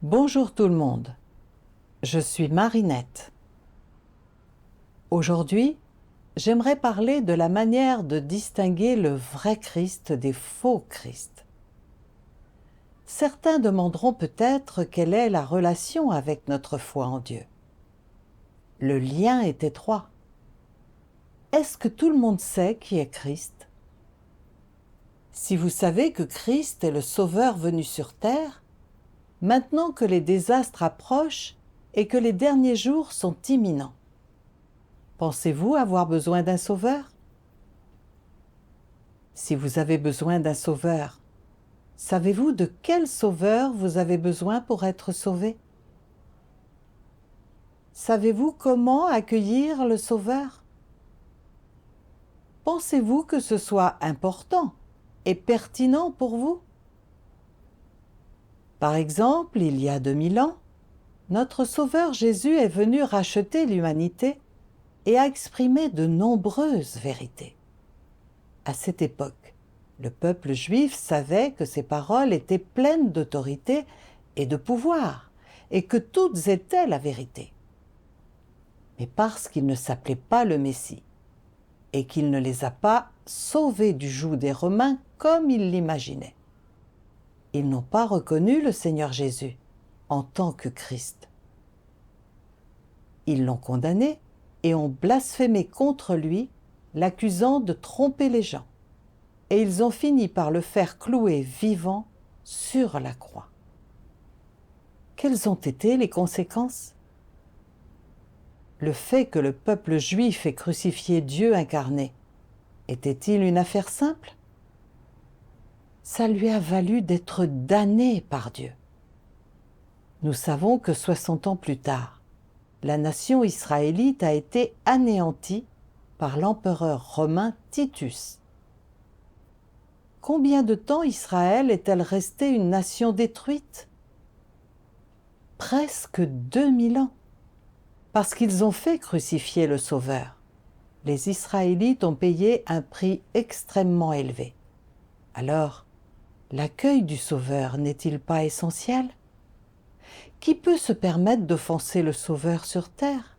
Bonjour tout le monde, je suis Marinette. Aujourd'hui, j'aimerais parler de la manière de distinguer le vrai Christ des faux Christ. Certains demanderont peut-être quelle est la relation avec notre foi en Dieu. Le lien est étroit. Est-ce que tout le monde sait qui est Christ? Si vous savez que Christ est le Sauveur venu sur terre, maintenant que les désastres approchent et que les derniers jours sont imminents, pensez-vous avoir besoin d'un sauveur? Si vous avez besoin d'un sauveur, savez-vous de quel sauveur vous avez besoin pour être sauvé? Savez-vous comment accueillir le sauveur? Pensez-vous que ce soit important et pertinent pour vous? Par exemple, il y a 2000 ans, notre Sauveur Jésus est venu racheter l'humanité et a exprimé de nombreuses vérités. À cette époque, le peuple juif savait que ses paroles étaient pleines d'autorité et de pouvoir, et que toutes étaient la vérité. Mais parce qu'il ne s'appelait pas le Messie, et qu'il ne les a pas sauvés du joug des Romains comme ils l'imaginaient, ils n'ont pas reconnu le Seigneur Jésus en tant que Christ. Ils l'ont condamné et ont blasphémé contre lui, l'accusant de tromper les gens. Et ils ont fini par le faire clouer vivant sur la croix. Quelles ont été les conséquences? Le fait que le peuple juif ait crucifié Dieu incarné, était-il une affaire simple? Ça lui a valu d'être damné par Dieu. Nous savons que 60 ans plus tard, la nation israélite a été anéantie par l'empereur romain Titus. Combien de temps Israël est-elle restée une nation détruite? Presque 2000 ans. Parce qu'ils ont fait crucifier le Sauveur, les Israélites ont payé un prix extrêmement élevé. Alors, l'accueil du Sauveur n'est-il pas essentiel? Qui peut se permettre d'offenser le Sauveur sur terre?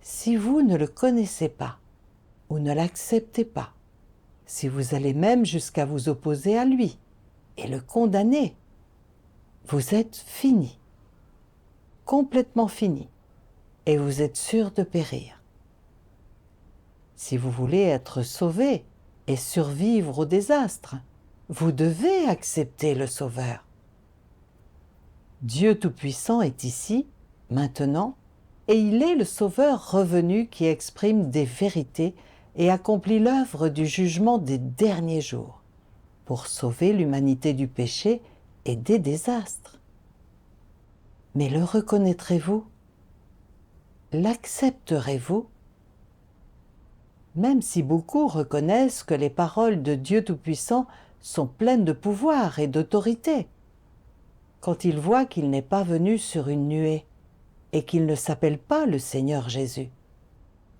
Si vous ne le connaissez pas ou ne l'acceptez pas, si vous allez même jusqu'à vous opposer à lui et le condamner, vous êtes fini, complètement fini, et vous êtes sûr de périr. Si vous voulez être sauvé et survivre au désastre, vous devez accepter le Sauveur. Dieu Tout-Puissant est ici, maintenant, et il est le Sauveur revenu qui exprime des vérités et accomplit l'œuvre du jugement des derniers jours, pour sauver l'humanité du péché et des désastres. Mais le reconnaîtrez-vous? L'accepterez-vous? Même si beaucoup reconnaissent que les paroles de Dieu Tout-Puissant sont pleines de pouvoir et d'autorité, quand ils voient qu'il n'est pas venu sur une nuée et qu'il ne s'appelle pas le Seigneur Jésus,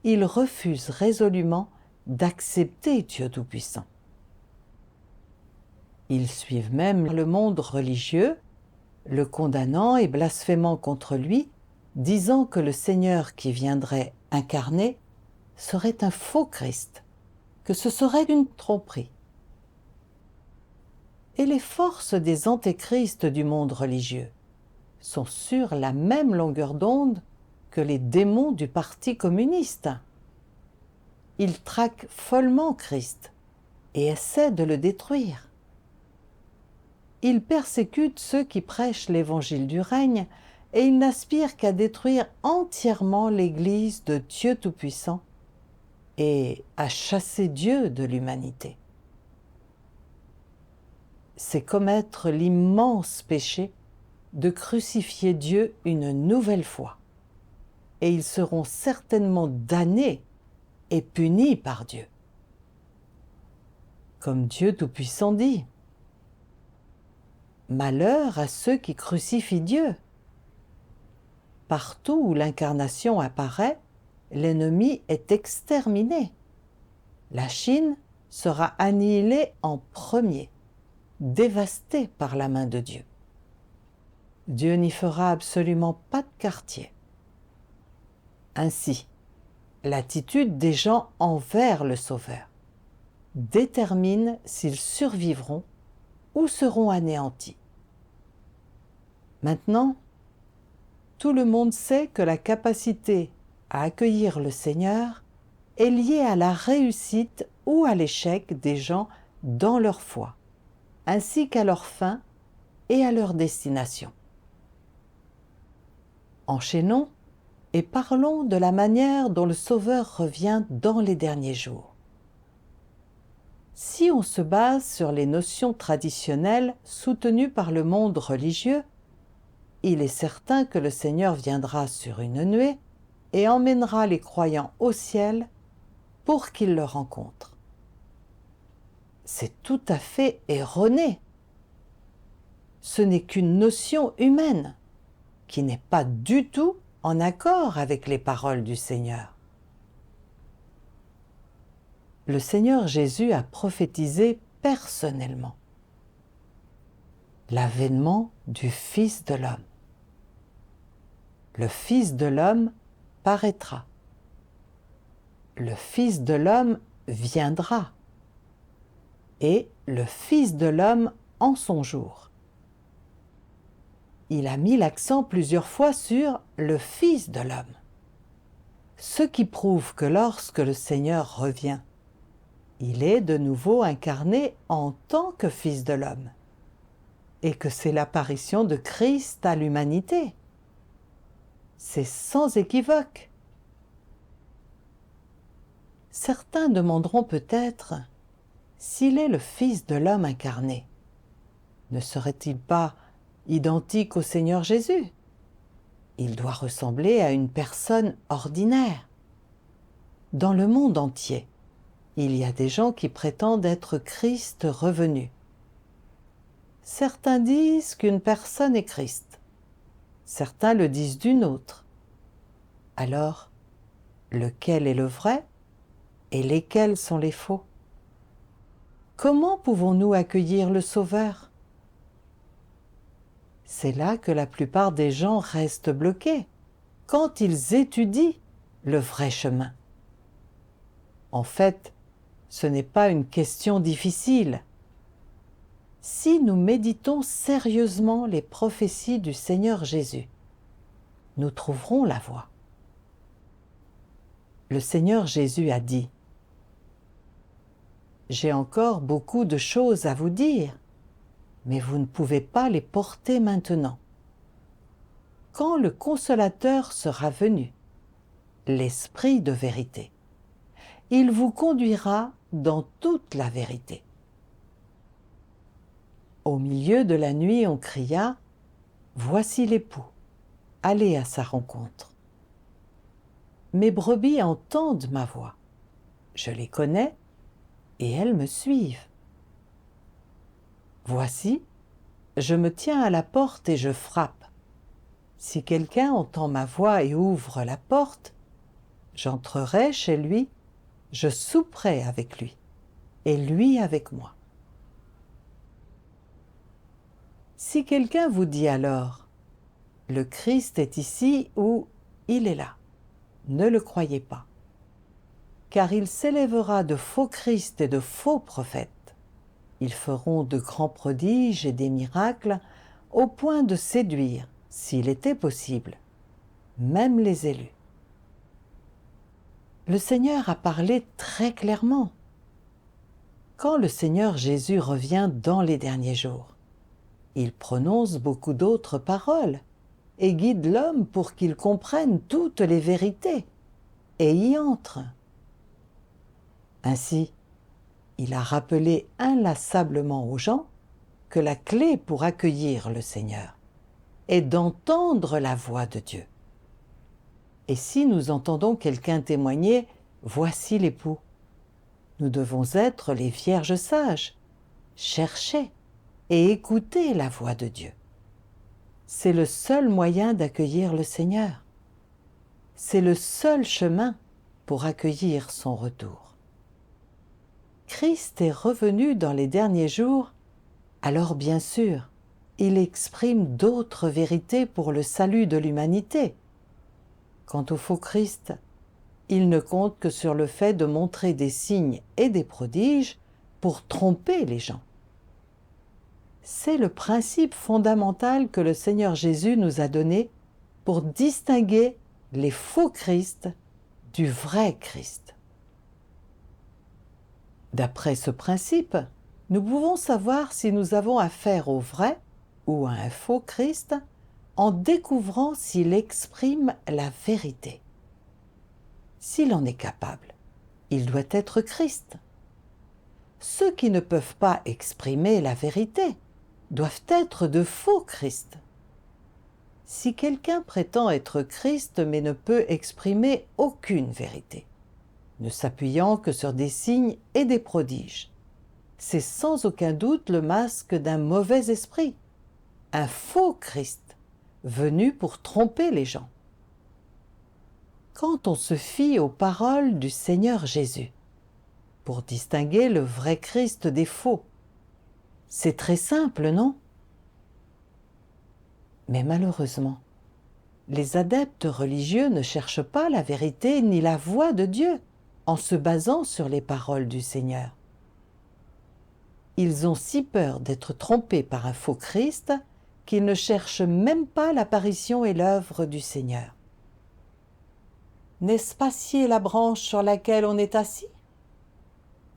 ils refusent résolument d'accepter Dieu Tout-Puissant. Ils suivent même le monde religieux, le condamnant et blasphémant contre lui, disant que le Seigneur qui viendrait incarné serait un faux Christ, que ce serait une tromperie. Et les forces des antéchrists du monde religieux sont sur la même longueur d'onde que les démons du Parti communiste. Ils traquent follement Christ et essaient de le détruire. Ils persécutent ceux qui prêchent l'évangile du règne et ils n'aspirent qu'à détruire entièrement l'Église de Dieu Tout-Puissant et à chasser Dieu de l'humanité. C'est commettre l'immense péché de crucifier Dieu une nouvelle fois. Et ils seront certainement damnés et punis par Dieu. Comme Dieu Tout-Puissant dit, « Malheur à ceux qui crucifient Dieu ». Partout où l'incarnation apparaît, l'ennemi est exterminé. La Chine sera annihilée en premier, dévastée par la main de Dieu. Dieu n'y fera absolument pas de quartier. Ainsi, l'attitude des gens envers le Sauveur détermine s'ils survivront ou seront anéantis. Maintenant, tout le monde sait que la capacité à accueillir le Seigneur est liée à la réussite ou à l'échec des gens dans leur foi, ainsi qu'à leur fin et à leur destination. Enchaînons et parlons de la manière dont le Sauveur revient dans les derniers jours. Si on se base sur les notions traditionnelles soutenues par le monde religieux, il est certain que le Seigneur viendra sur une nuée et emmènera les croyants au ciel pour qu'ils le rencontrent. C'est tout à fait erroné. Ce n'est qu'une notion humaine qui n'est pas du tout en accord avec les paroles du Seigneur. Le Seigneur Jésus a prophétisé personnellement l'avènement du Fils de l'homme. Le Fils de l'homme paraîtra. Le Fils de l'homme viendra. Et le Fils de l'homme en son jour. Il a mis l'accent plusieurs fois sur le Fils de l'homme. Ce qui prouve que lorsque le Seigneur revient, il est de nouveau incarné en tant que Fils de l'homme, et que c'est l'apparition de Christ à l'humanité. C'est sans équivoque. Certains demanderont peut-être s'il est le Fils de l'homme incarné. Ne serait-il pas identique au Seigneur Jésus? Il doit ressembler à une personne ordinaire. Dans le monde entier, il y a des gens qui prétendent être Christ revenu. Certains disent qu'une personne est Christ. Certains le disent d'une autre. Alors, lequel est le vrai et lesquels sont les faux? Comment pouvons-nous accueillir le Sauveur? C'est là que la plupart des gens restent bloqués, quand ils étudient le vrai chemin. En fait, ce n'est pas une question difficile. Si nous méditons sérieusement les prophéties du Seigneur Jésus, nous trouverons la voie. Le Seigneur Jésus a dit: « J'ai encore beaucoup de choses à vous dire, mais vous ne pouvez pas les porter maintenant. Quand le Consolateur sera venu, l'Esprit de vérité, il vous conduira dans toute la vérité. » Au milieu de la nuit, on cria: « Voici l'époux, allez à sa rencontre. » Mes brebis entendent ma voix, je les connais et elles me suivent. Voici, je me tiens à la porte et je frappe. Si quelqu'un entend ma voix et ouvre la porte, j'entrerai chez lui, je souperai avec lui, et lui avec moi. Si quelqu'un vous dit alors: « Le Christ est ici » ou « Il est là », ne le croyez pas, car il s'élèvera de faux Christ et de faux prophètes. Ils feront de grands prodiges et des miracles, au point de séduire, s'il était possible, même les élus. Le Seigneur a parlé très clairement. Quand le Seigneur Jésus revient dans les derniers jours, il prononce beaucoup d'autres paroles et guide l'homme pour qu'il comprenne toutes les vérités et y entre. Ainsi, il a rappelé inlassablement aux gens que la clé pour accueillir le Seigneur est d'entendre la voix de Dieu. Et si nous entendons quelqu'un témoigner « Voici l'époux », nous devons être les vierges sages, chercher et écouter la voix de Dieu. C'est le seul moyen d'accueillir le Seigneur. C'est le seul chemin pour accueillir son retour. Christ est revenu dans les derniers jours, alors bien sûr, il exprime d'autres vérités pour le salut de l'humanité. Quant au faux Christ, il ne compte que sur le fait de montrer des signes et des prodiges pour tromper les gens. C'est le principe fondamental que le Seigneur Jésus nous a donné pour distinguer les faux Christ du vrai Christ. D'après ce principe, nous pouvons savoir si nous avons affaire au vrai ou à un faux Christ en découvrant s'il exprime la vérité. S'il en est capable, il doit être Christ. Ceux qui ne peuvent pas exprimer la vérité doivent être de faux Christ. Si quelqu'un prétend être Christ mais ne peut exprimer aucune vérité, ne s'appuyant que sur des signes et des prodiges, c'est sans aucun doute le masque d'un mauvais esprit, un faux Christ, venu pour tromper les gens. Quand on se fie aux paroles du Seigneur Jésus, pour distinguer le vrai Christ des faux, c'est très simple, non? Mais malheureusement, les adeptes religieux ne cherchent pas la vérité ni la voix de Dieu en se basant sur les paroles du Seigneur. Ils ont si peur d'être trompés par un faux Christ qu'ils ne cherchent même pas l'apparition et l'œuvre du Seigneur. N'est-ce pas scier la branche sur laquelle on est assis?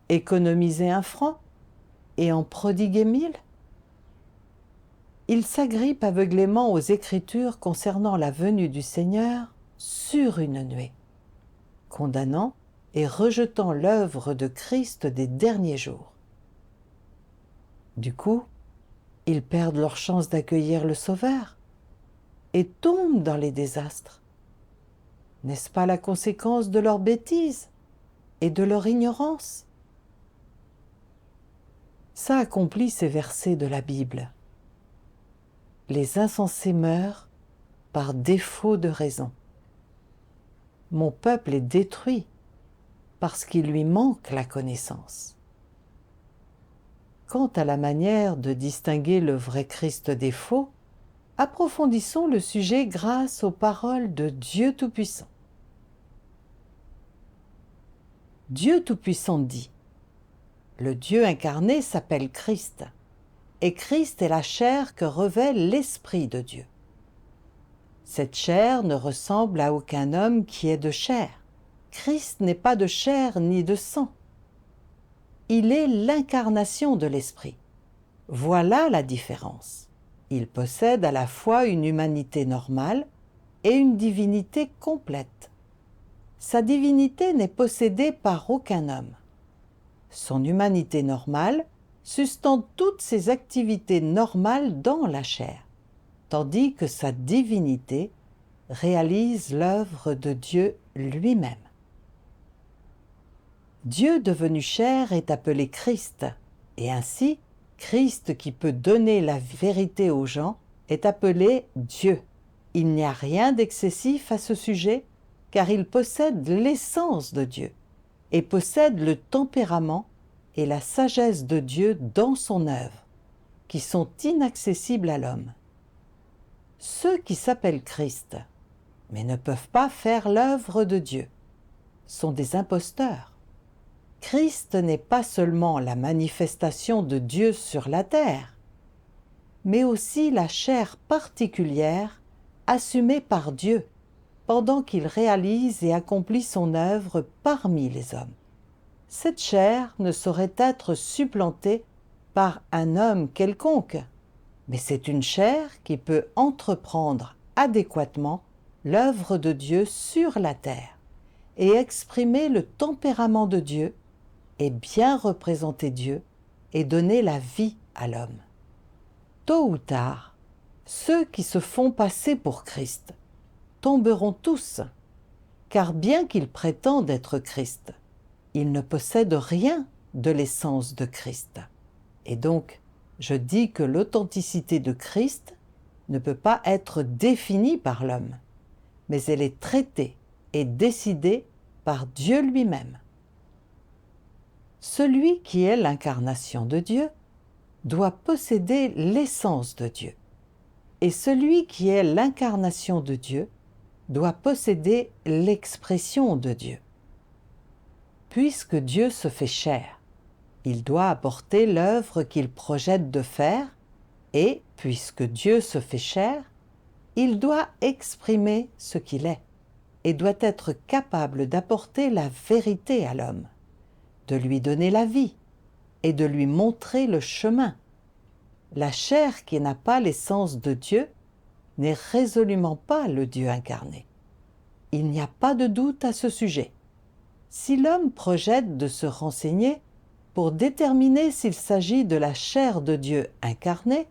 Économiser 1 franc et en prodiguer 1000? Ils s'agrippent aveuglément aux Écritures concernant la venue du Seigneur sur une nuée, condamnant et rejetant l'œuvre de Christ des derniers jours. Du coup, ils perdent leur chance d'accueillir le Sauveur et tombent dans les désastres. N'est-ce pas la conséquence de leur bêtise et de leur ignorance? Ça accomplit ces versets de la Bible. Les insensés meurent par défaut de raison. Mon peuple est détruit parce qu'il lui manque la connaissance. Quant à la manière de distinguer le vrai Christ des faux, approfondissons le sujet grâce aux paroles de Dieu Tout-Puissant. Dieu Tout-Puissant dit: le Dieu incarné s'appelle Christ, et Christ est la chair que revêt l'Esprit de Dieu. Cette chair ne ressemble à aucun homme qui est de chair. Christ n'est pas de chair ni de sang. Il est l'incarnation de l'Esprit. Voilà la différence. Il possède à la fois une humanité normale et une divinité complète. Sa divinité n'est possédée par aucun homme. Son humanité normale sustente toutes ses activités normales dans la chair, tandis que sa divinité réalise l'œuvre de Dieu lui-même. Dieu devenu chair est appelé Christ, et ainsi, Christ qui peut donner la vérité aux gens est appelé Dieu. Il n'y a rien d'excessif à ce sujet, car il possède l'essence de Dieu, et possède le tempérament et la sagesse de Dieu dans son œuvre, qui sont inaccessibles à l'homme. Ceux qui s'appellent Christ, mais ne peuvent pas faire l'œuvre de Dieu, sont des imposteurs. Christ n'est pas seulement la manifestation de Dieu sur la terre, mais aussi la chair particulière assumée par Dieu pendant qu'il réalise et accomplit son œuvre parmi les hommes. Cette chair ne saurait être supplantée par un homme quelconque, mais c'est une chair qui peut entreprendre adéquatement l'œuvre de Dieu sur la terre et exprimer le tempérament de Dieu et bien représenter Dieu et donner la vie à l'homme. Tôt ou tard, ceux qui se font passer pour Christ tomberont tous, car bien qu'ils prétendent être Christ, ils ne possèdent rien de l'essence de Christ. Et donc, je dis que l'authenticité de Christ ne peut pas être définie par l'homme, mais elle est traitée et décidée par Dieu lui-même. Celui qui est l'incarnation de Dieu doit posséder l'essence de Dieu. Et celui qui est l'incarnation de Dieu doit posséder l'expression de Dieu. Puisque Dieu se fait chair, il doit apporter l'œuvre qu'il projette de faire, et, puisque Dieu se fait chair, il doit exprimer ce qu'il est, et doit être capable d'apporter la vérité à l'homme, de lui donner la vie, et de lui montrer le chemin. La chair qui n'a pas l'essence de Dieu n'est résolument pas le Dieu incarné. Il n'y a pas de doute à ce sujet. Si l'homme projette de se renseigner pour déterminer s'il s'agit de la chair de Dieu incarnée,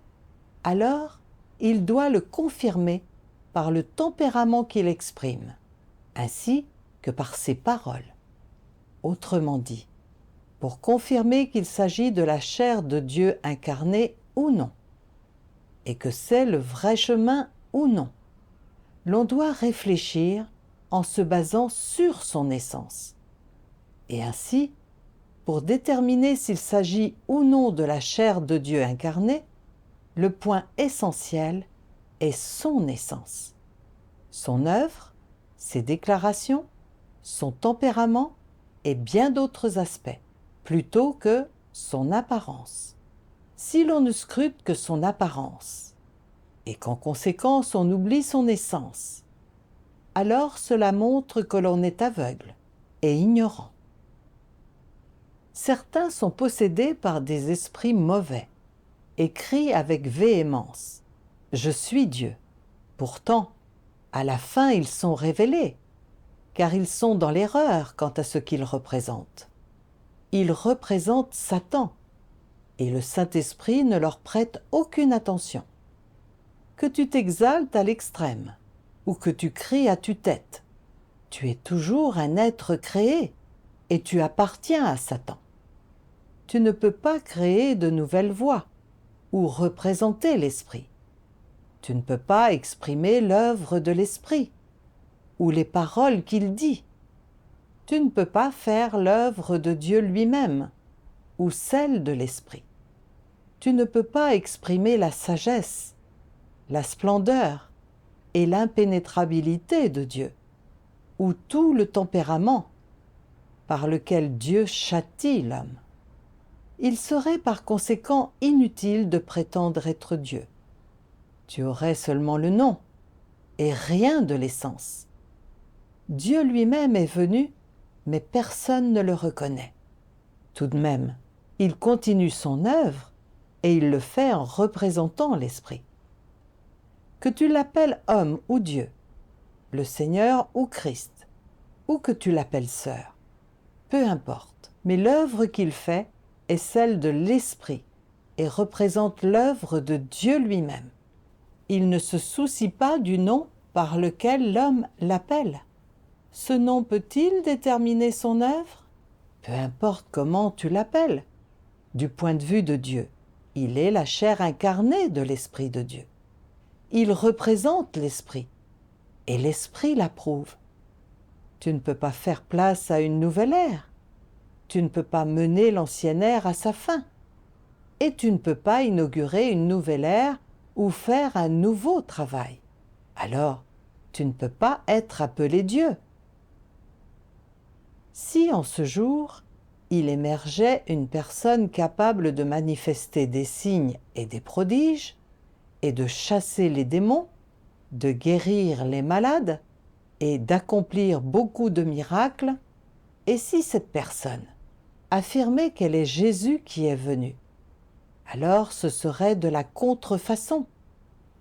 alors il doit le confirmer par le tempérament qu'il exprime, ainsi que par ses paroles. Autrement dit, pour confirmer qu'il s'agit de la chair de Dieu incarnée ou non, et que c'est le vrai chemin ou non, l'on doit réfléchir en se basant sur son essence. Et ainsi, pour déterminer s'il s'agit ou non de la chair de Dieu incarnée, le point essentiel est son essence, son œuvre, ses déclarations, son tempérament et bien d'autres aspects, plutôt que son apparence. Si l'on ne scrute que son apparence, et qu'en conséquence on oublie son essence, alors cela montre que l'on est aveugle et ignorant. Certains sont possédés par des esprits mauvais et crient avec véhémence « Je suis Dieu ». Pourtant, à la fin ils sont révélés, car ils sont dans l'erreur quant à ce qu'ils représentent. Ils représentent Satan, et le Saint-Esprit ne leur prête aucune attention. Que tu t'exaltes à l'extrême, ou que tu cries à tue-tête, tu es toujours un être créé, et tu appartiens à Satan. Tu ne peux pas créer de nouvelles voix, ou représenter l'Esprit. Tu ne peux pas exprimer l'œuvre de l'Esprit, ou les paroles qu'il dit. Tu ne peux pas faire l'œuvre de Dieu lui-même, ou celle de l'Esprit. Tu ne peux pas exprimer la sagesse, la splendeur et l'impénétrabilité de Dieu, ou tout le tempérament par lequel Dieu châtie l'homme. Il serait par conséquent inutile de prétendre être Dieu. Tu aurais seulement le nom et rien de l'essence. Dieu lui-même est venu, mais personne ne le reconnaît. Tout de même, il continue son œuvre et il le fait en représentant l'Esprit. Que tu l'appelles homme ou Dieu, le Seigneur ou Christ, ou que tu l'appelles sœur, peu importe, mais l'œuvre qu'il fait est celle de l'Esprit et représente l'œuvre de Dieu lui-même. Il ne se soucie pas du nom par lequel l'homme l'appelle. Ce nom peut-il déterminer son œuvre? Peu importe comment tu l'appelles. Du point de vue de Dieu, il est la chair incarnée de l'Esprit de Dieu. Il représente l'Esprit, et l'Esprit l'approuve. Tu ne peux pas faire place à une nouvelle ère. Tu ne peux pas mener l'ancienne ère à sa fin. Et tu ne peux pas inaugurer une nouvelle ère ou faire un nouveau travail. Alors, tu ne peux pas être appelé Dieu. Si en ce jour, il émergeait une personne capable de manifester des signes et des prodiges, et de chasser les démons, de guérir les malades, et d'accomplir beaucoup de miracles, et si cette personne affirmait qu'elle est Jésus qui est venu, alors ce serait de la contrefaçon,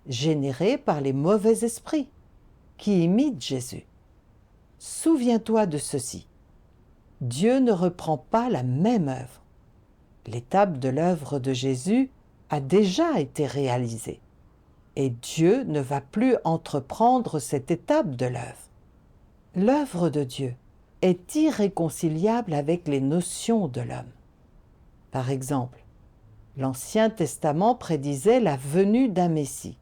générée par les mauvais esprits, qui imitent Jésus. Souviens-toi de ceci. Dieu ne reprend pas la même œuvre. L'étape de l'œuvre de Jésus a déjà été réalisée, et Dieu ne va plus entreprendre cette étape de l'œuvre. L'œuvre de Dieu est irréconciliable avec les notions de l'homme. Par exemple, l'Ancien Testament prédisait la venue d'un Messie,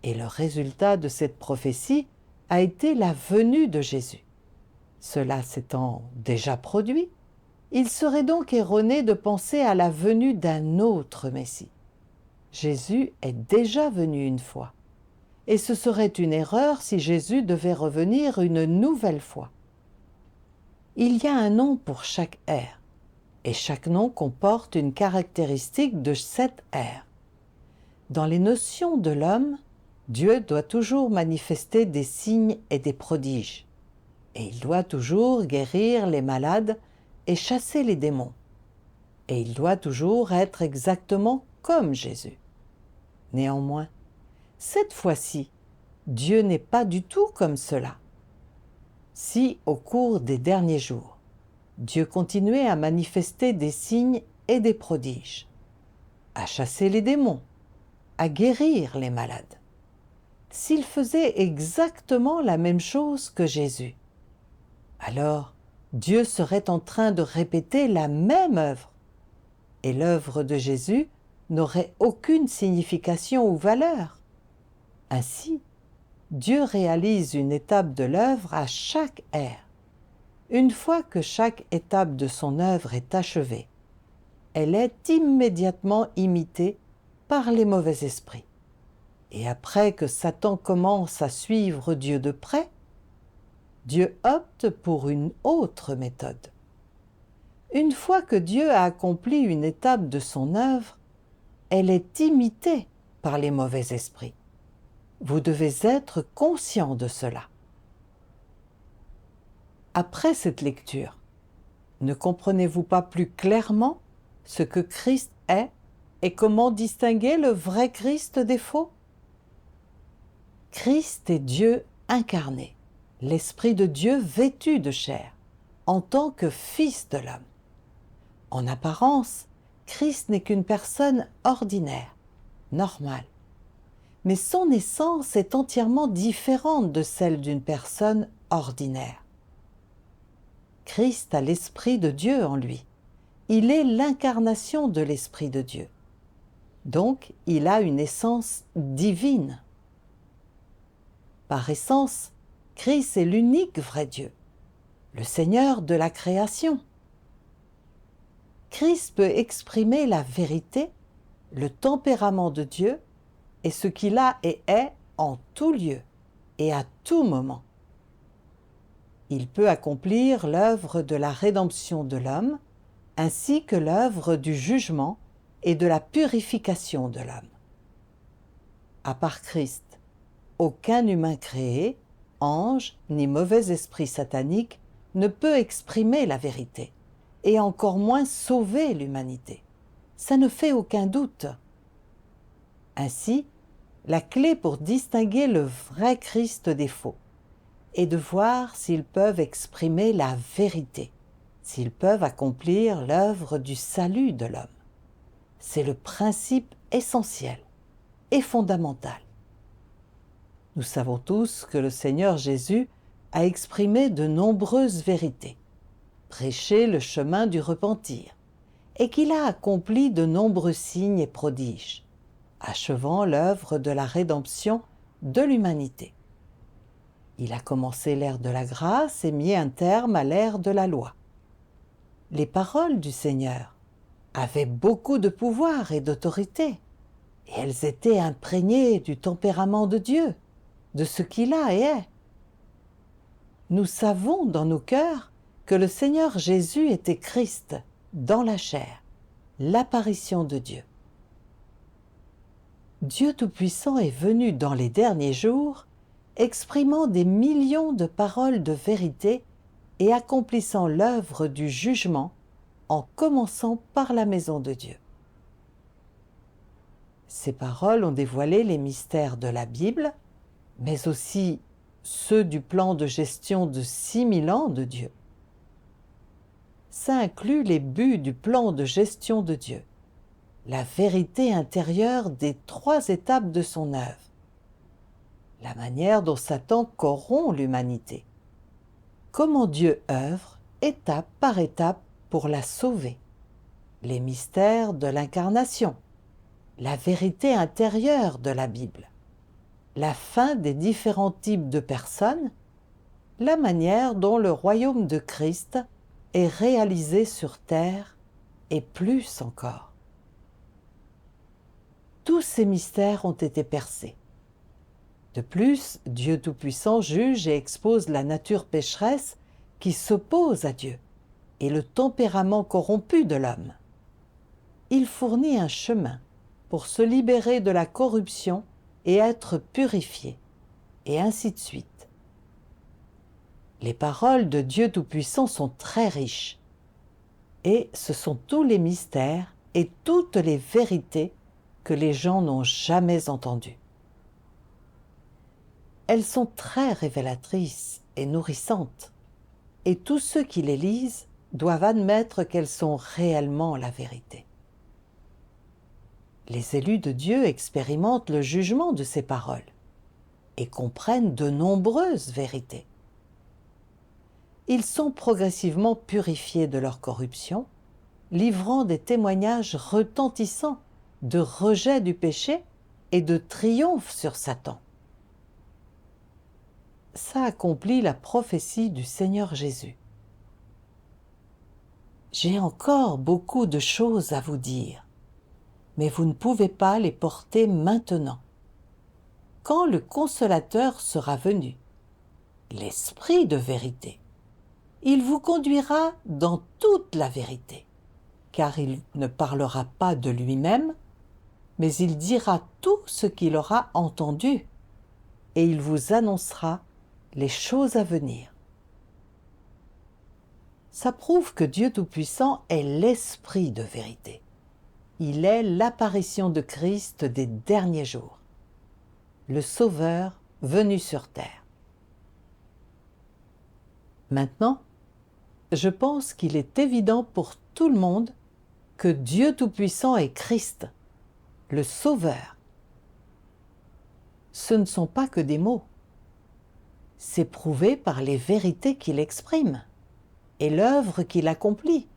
et le résultat de cette prophétie a été la venue de Jésus. Cela s'étant déjà produit, il serait donc erroné de penser à la venue d'un autre Messie. Jésus est déjà venu une fois, et ce serait une erreur si Jésus devait revenir une nouvelle fois. Il y a un nom pour chaque ère, et chaque nom comporte une caractéristique de cette ère. Dans les notions de l'homme, Dieu doit toujours manifester des signes et des prodiges, et il doit toujours guérir les malades et chasser les démons, et il doit toujours être exactement comme Jésus. Néanmoins, cette fois-ci, Dieu n'est pas du tout comme cela. Si, au cours des derniers jours, Dieu continuait à manifester des signes et des prodiges, à chasser les démons, à guérir les malades, s'il faisait exactement la même chose que Jésus, alors Dieu serait en train de répéter la même œuvre, et l'œuvre de Jésus n'aurait aucune signification ou valeur. Ainsi, Dieu réalise une étape de l'œuvre à chaque ère. Une fois que chaque étape de son œuvre est achevée, elle est immédiatement imitée par les mauvais esprits. Et après que Satan commence à suivre Dieu de près, Dieu opte pour une autre méthode. Une fois que Dieu a accompli une étape de son œuvre, elle est imitée par les mauvais esprits. Vous devez être conscient de cela. Après cette lecture, ne comprenez-vous pas plus clairement ce que Christ est et comment distinguer le vrai Christ des faux? Christ est Dieu incarné, l'Esprit de Dieu vêtu de chair, en tant que Fils de l'homme. En apparence, Christ n'est qu'une personne ordinaire, normale. Mais son essence est entièrement différente de celle d'une personne ordinaire. Christ a l'Esprit de Dieu en lui. Il est l'incarnation de l'Esprit de Dieu. Donc, il a une essence divine. Par essence, Christ est l'unique vrai Dieu, le Seigneur de la création. Christ peut exprimer la vérité, le tempérament de Dieu et ce qu'il a et est en tout lieu et à tout moment. Il peut accomplir l'œuvre de la rédemption de l'homme, ainsi que l'œuvre du jugement et de la purification de l'homme. À part Christ, aucun humain créé, ange ni mauvais esprit satanique ne peut exprimer la vérité, et encore moins sauver l'humanité. Ça ne fait aucun doute. Ainsi, la clé pour distinguer le vrai Christ des faux est de voir s'ils peuvent exprimer la vérité, s'ils peuvent accomplir l'œuvre du salut de l'homme. C'est le principe essentiel et fondamental. Nous savons tous que le Seigneur Jésus a exprimé de nombreuses vérités, prêché le chemin du repentir, et qu'il a accompli de nombreux signes et prodiges, achevant l'œuvre de la rédemption de l'humanité. Il a commencé l'ère de la grâce et mis un terme à l'ère de la loi. Les paroles du Seigneur avaient beaucoup de pouvoir et d'autorité, et elles étaient imprégnées du tempérament de Dieu, de ce qu'il a et est. Nous savons dans nos cœurs que le Seigneur Jésus était Christ, dans la chair, l'apparition de Dieu. Dieu Tout-Puissant est venu dans les derniers jours, exprimant des millions de paroles de vérité et accomplissant l'œuvre du jugement en commençant par la maison de Dieu. Ces paroles ont dévoilé les mystères de la Bible, mais aussi ceux du plan de gestion de 6000 ans de Dieu. Ça inclut les buts du plan de gestion de Dieu, la vérité intérieure des 3 étapes de son œuvre, la manière dont Satan corrompt l'humanité, comment Dieu œuvre étape par étape pour la sauver, les mystères de l'incarnation, la vérité intérieure de la Bible, la fin des différents types de personnes la manière dont le royaume de Christ est réalisé sur terre et plus encore. Tous ces mystères ont été percés. De plus, Dieu Tout-Puissant juge et expose la nature pécheresse qui s'oppose à Dieu et le tempérament corrompu de l'homme. Il fournit un chemin pour se libérer de la corruption et être purifié, et ainsi de suite. Les paroles de Dieu Tout-Puissant sont très riches, et ce sont tous les mystères et toutes les vérités que les gens n'ont jamais entendues. Elles sont très révélatrices et nourrissantes, et tous ceux qui les lisent doivent admettre qu'elles sont réellement la vérité. Les élus de Dieu expérimentent le jugement de ces paroles et comprennent de nombreuses vérités. Ils sont progressivement purifiés de leur corruption, livrant des témoignages retentissants de rejet du péché et de triomphe sur Satan. Ça accomplit la prophétie du Seigneur Jésus. J'ai encore beaucoup de choses à vous dire, mais vous ne pouvez pas les porter maintenant. Quand le Consolateur sera venu, l'Esprit de vérité, il vous conduira dans toute la vérité, car il ne parlera pas de lui-même, mais il dira tout ce qu'il aura entendu, et il vous annoncera les choses à venir. Ça prouve que Dieu Tout-Puissant est l'Esprit de vérité. Il est l'apparition de Christ des derniers jours, le Sauveur venu sur terre. Maintenant, je pense qu'il est évident pour tout le monde que Dieu Tout-Puissant est Christ, le Sauveur. Ce ne sont pas que des mots. C'est prouvé par les vérités qu'il exprime et l'œuvre qu'il accomplit.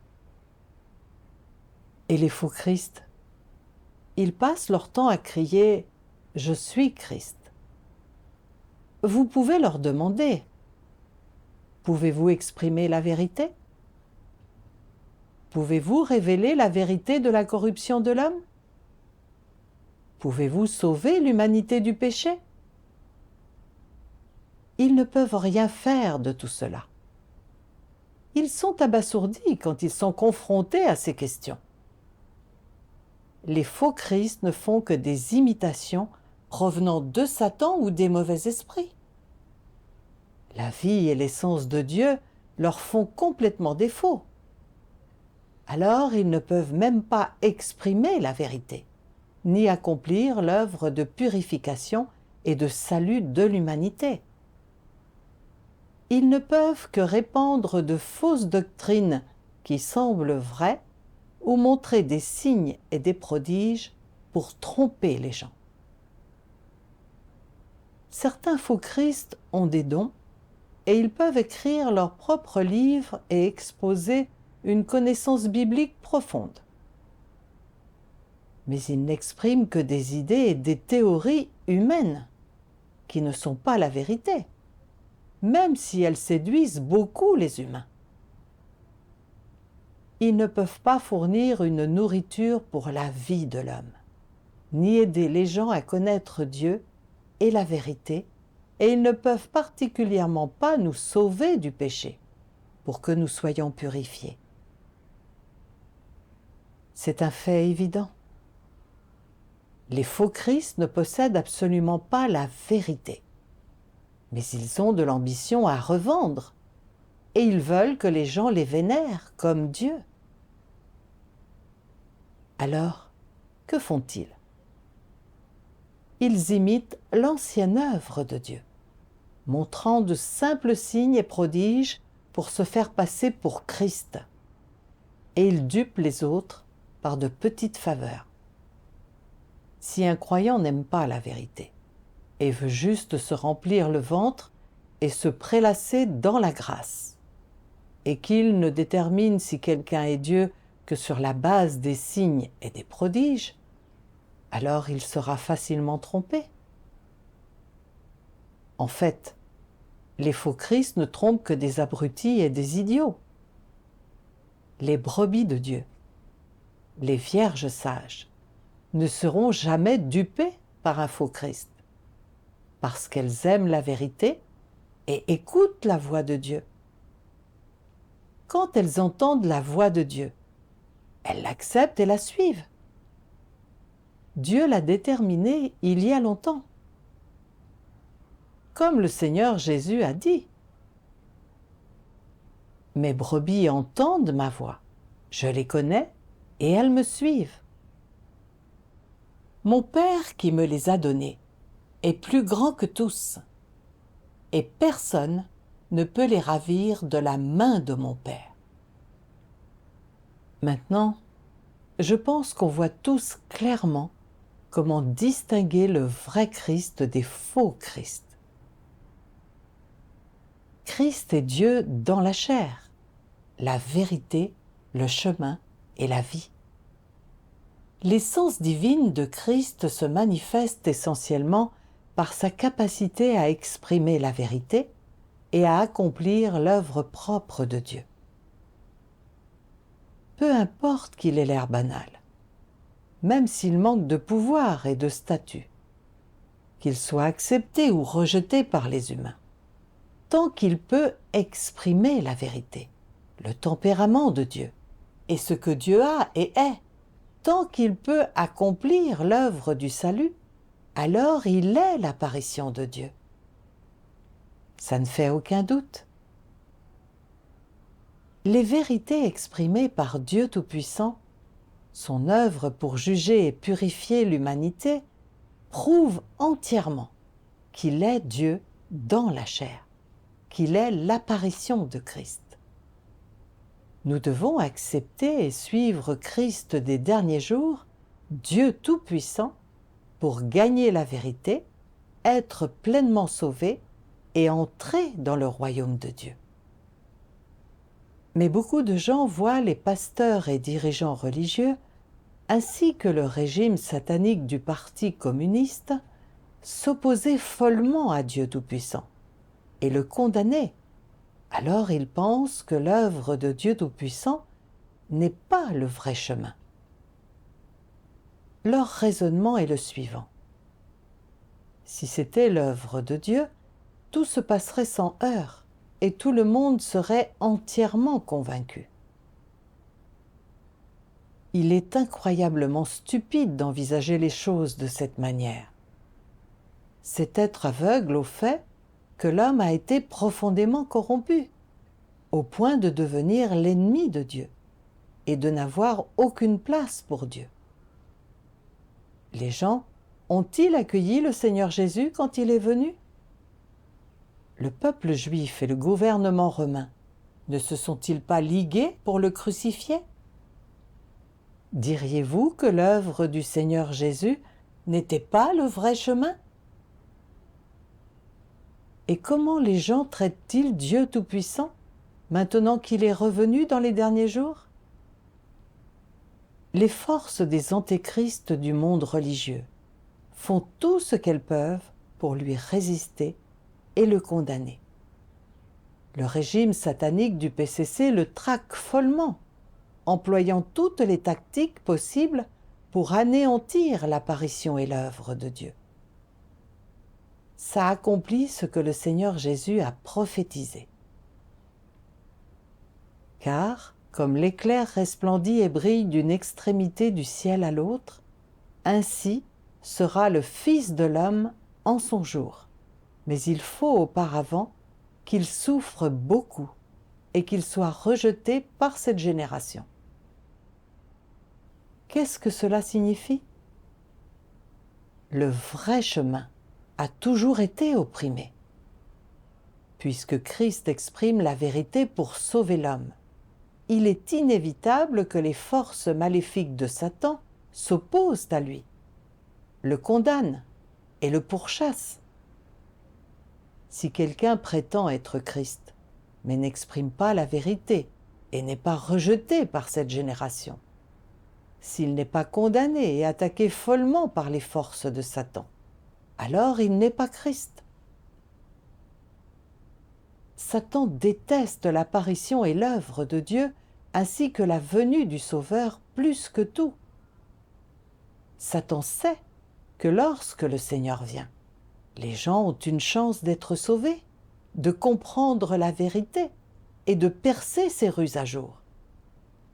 Et les faux Christ, ils passent leur temps à crier « Je suis Christ ». Vous pouvez leur demander « Pouvez-vous exprimer la vérité ? Pouvez-vous révéler la vérité de la corruption de l'homme ? Pouvez-vous sauver l'humanité du péché ? Ils ne peuvent rien faire de tout cela. Ils sont abasourdis quand ils sont confrontés à ces questions. Les faux Christ ne font que des imitations provenant de Satan ou des mauvais esprits. La vie et l'essence de Dieu leur font complètement défaut. Alors ils ne peuvent même pas exprimer la vérité, ni accomplir l'œuvre de purification et de salut de l'humanité. Ils ne peuvent que répandre de fausses doctrines qui semblent vraies ou montrer des signes et des prodiges pour tromper les gens. Certains faux Christ ont des dons et ils peuvent écrire leurs propres livres et exposer une connaissance biblique profonde. Mais ils n'expriment que des idées et des théories humaines qui ne sont pas la vérité, même si elles séduisent beaucoup les humains. Ils ne peuvent pas fournir une nourriture pour la vie de l'homme, ni aider les gens à connaître Dieu et la vérité, et ils ne peuvent particulièrement pas nous sauver du péché pour que nous soyons purifiés. C'est un fait évident. Les faux Christ ne possèdent absolument pas la vérité, mais ils ont de l'ambition à revendre, et ils veulent que les gens les vénèrent comme Dieu. Alors, que font-ils ? Ils imitent l'ancienne œuvre de Dieu, montrant de simples signes et prodiges pour se faire passer pour Christ, et ils dupent les autres par de petites faveurs. Si un croyant n'aime pas la vérité et veut juste se remplir le ventre et se prélasser dans la grâce, et qu'il ne détermine si quelqu'un est Dieu que sur la base des signes et des prodiges, alors il sera facilement trompé. En fait, Les faux Christ ne trompent que des abrutis et des idiots. Les brebis de Dieu, les vierges sages, ne seront jamais dupées par un faux Christ, parce qu'elles aiment la vérité et écoutent la voix de Dieu. Quand elles entendent la voix de Dieu, elles l'acceptent et la suivent. Dieu l'a déterminée il y a longtemps. Comme le Seigneur Jésus a dit, « Mes brebis entendent ma voix, je les connais et elles me suivent. » Mon Père qui me les a données est plus grand que tous, et personne ne peut les ravir de la main de mon Père. Maintenant, je pense qu'on voit tous clairement comment distinguer le vrai Christ des faux Christ. Christ est Dieu dans la chair, la vérité, le chemin et la vie. L'essence divine de Christ se manifeste essentiellement par sa capacité à exprimer la vérité et à accomplir l'œuvre propre de Dieu. Peu importe qu'il ait l'air banal, même s'il manque de pouvoir et de statut, qu'il soit accepté ou rejeté par les humains, tant qu'il peut exprimer la vérité, le tempérament de Dieu, et ce que Dieu a et est, tant qu'il peut accomplir l'œuvre du salut, alors il est l'apparition de Dieu. Ça ne fait aucun doute. Les vérités exprimées par Dieu Tout-Puissant, son œuvre pour juger et purifier l'humanité, prouvent entièrement qu'il est Dieu dans la chair, qu'il est l'apparition de Christ. Nous devons accepter et suivre Christ des derniers jours, Dieu Tout-Puissant, pour gagner la vérité, être pleinement sauvés et entrer dans le royaume de Dieu. Mais beaucoup de gens voient les pasteurs et dirigeants religieux, ainsi que le régime satanique du Parti communiste, s'opposer follement à Dieu Tout-Puissant et le condamner. Alors ils pensent que l'œuvre de Dieu Tout-Puissant n'est pas le vrai chemin. Leur raisonnement est le suivant. Si c'était l'œuvre de Dieu, tout se passerait sans heurts et tout le monde serait entièrement convaincu. Il est incroyablement stupide d'envisager les choses de cette manière. C'est être aveugle au fait que l'homme a été profondément corrompu, au point de devenir l'ennemi de Dieu et de n'avoir aucune place pour Dieu. Les gens ont-ils accueilli le Seigneur Jésus quand il est venu? Le peuple juif et le gouvernement romain ne se sont-ils pas ligués pour le crucifier? Diriez-vous que l'œuvre du Seigneur Jésus n'était pas le vrai chemin? Et comment les gens traitent-ils Dieu Tout-Puissant, maintenant qu'il est revenu dans les derniers jours? Les forces des antéchrists du monde religieux font tout ce qu'elles peuvent pour lui résister et le condamner. Le régime satanique du PCC le traque follement, employant toutes les tactiques possibles pour anéantir l'apparition et l'œuvre de Dieu. Ça accomplit ce que le Seigneur Jésus a prophétisé. Car, comme l'éclair resplendit et brille d'une extrémité du ciel à l'autre, ainsi sera le Fils de l'homme en son jour. Mais il faut auparavant qu'il souffre beaucoup et qu'il soit rejeté par cette génération. Qu'est-ce que cela signifie? Le vrai chemin a toujours été opprimé. Puisque Christ exprime la vérité pour sauver l'homme, il est inévitable que les forces maléfiques de Satan s'opposent à lui, le condamnent et le pourchassent. Si quelqu'un prétend être Christ, mais n'exprime pas la vérité et n'est pas rejeté par cette génération, s'il n'est pas condamné et attaqué follement par les forces de Satan, alors il n'est pas Christ. Satan déteste l'apparition et l'œuvre de Dieu, ainsi que la venue du Sauveur plus que tout. Satan sait que lorsque le Seigneur vient, les gens ont une chance d'être sauvés, de comprendre la vérité et de percer ses ruses à jour.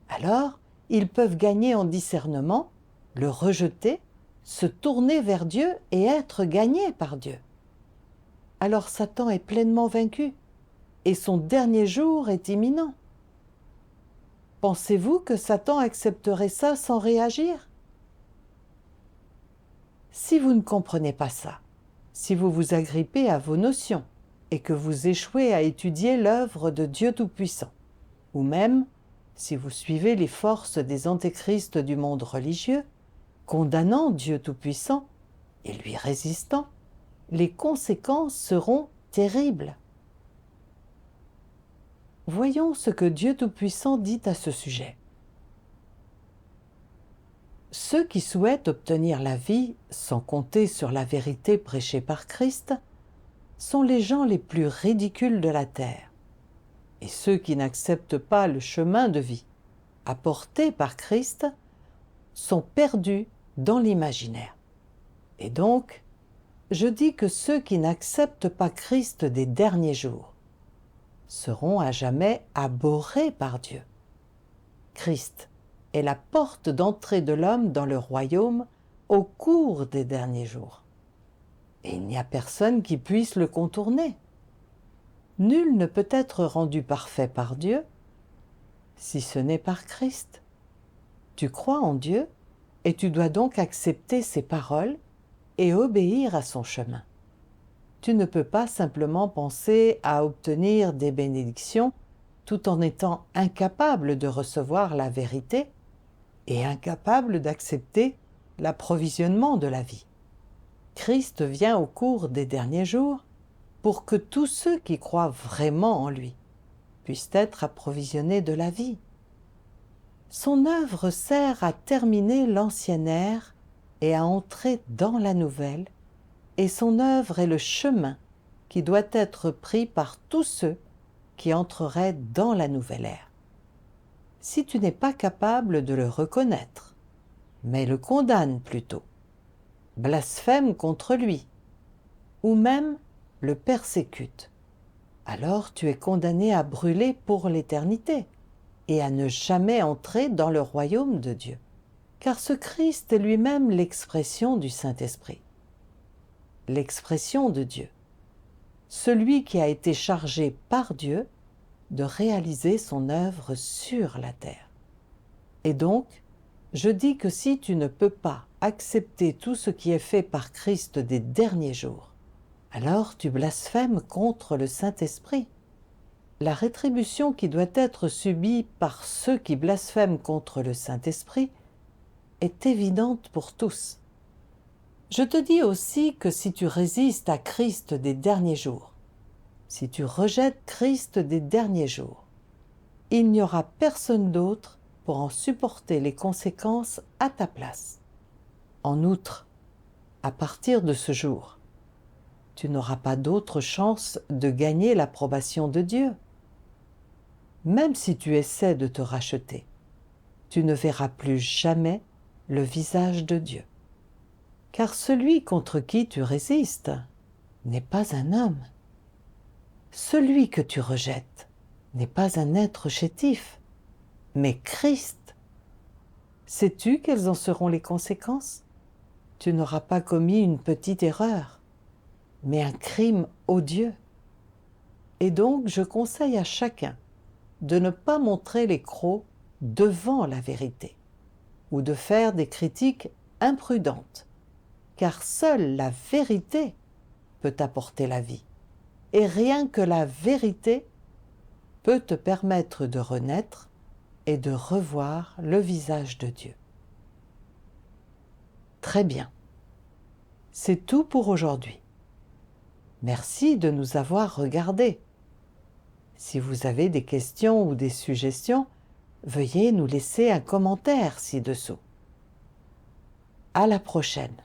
Alors, ils peuvent gagner en discernement, le rejeter, se tourner vers Dieu et être gagnés par Dieu. Alors Satan est pleinement vaincu et son dernier jour est imminent. Pensez-vous que Satan accepterait ça sans réagir? Si vous ne comprenez pas ça, si vous vous agrippez à vos notions et que vous échouez à étudier l'œuvre de Dieu Tout-Puissant, ou même si vous suivez les forces des antéchrists du monde religieux, condamnant Dieu Tout-Puissant et lui résistant, les conséquences seront terribles. Voyons ce que Dieu Tout-Puissant dit à ce sujet. Ceux qui souhaitent obtenir la vie sans compter sur la vérité prêchée par Christ sont les gens les plus ridicules de la terre. Et ceux qui n'acceptent pas le chemin de vie apporté par Christ sont perdus dans l'imaginaire. Et donc, je dis que ceux qui n'acceptent pas Christ des derniers jours seront à jamais abhorrés par Dieu. Christ est la porte d'entrée de l'homme dans le royaume au cours des derniers jours. Et il n'y a personne qui puisse le contourner. Nul ne peut être rendu parfait par Dieu si ce n'est par Christ. Tu crois en Dieu et tu dois donc accepter ses paroles et obéir à son chemin. Tu ne peux pas simplement penser à obtenir des bénédictions tout en étant incapable de recevoir la vérité et incapable d'accepter l'approvisionnement de la vie. Christ vient au cours des derniers jours pour que tous ceux qui croient vraiment en lui puissent être approvisionnés de la vie. Son œuvre sert à terminer l'ancienne ère et à entrer dans la nouvelle, et son œuvre est le chemin qui doit être pris par tous ceux qui entreraient dans la nouvelle ère. Si tu n'es pas capable de le reconnaître, mais le condamnes plutôt, blasphème contre lui, ou même le persécute, alors tu es condamné à brûler pour l'éternité et à ne jamais entrer dans le royaume de Dieu. Car ce Christ est lui-même l'expression du Saint-Esprit, l'expression de Dieu, celui qui a été chargé par Dieu de réaliser son œuvre sur la terre. Et donc, je dis que si tu ne peux pas accepter tout ce qui est fait par Christ des derniers jours, alors tu blasphèmes contre le Saint-Esprit. La rétribution qui doit être subie par ceux qui blasphèment contre le Saint-Esprit est évidente pour tous. Je te dis aussi que si tu résistes à Christ des derniers jours, si tu rejettes Christ des derniers jours, il n'y aura personne d'autre pour en supporter les conséquences à ta place. En outre, à partir de ce jour, tu n'auras pas d'autre chance de gagner l'approbation de Dieu. Même si tu essaies de te racheter, tu ne verras plus jamais le visage de Dieu. Car celui contre qui tu résistes n'est pas un homme. Celui que tu rejettes n'est pas un être chétif, mais Christ. Sais-tu quelles en seront les conséquences? Tu n'auras pas commis une petite erreur, mais un crime odieux. Et donc je conseille à chacun de ne pas montrer les crocs devant la vérité, ou de faire des critiques imprudentes, car seule la vérité peut apporter la vie, et rien que la vérité peut te permettre de renaître et de revoir le visage de Dieu. Très bien, c'est tout pour aujourd'hui. Merci de nous avoir regardés. Si vous avez des questions ou des suggestions, veuillez nous laisser un commentaire ci-dessous. À la prochaine.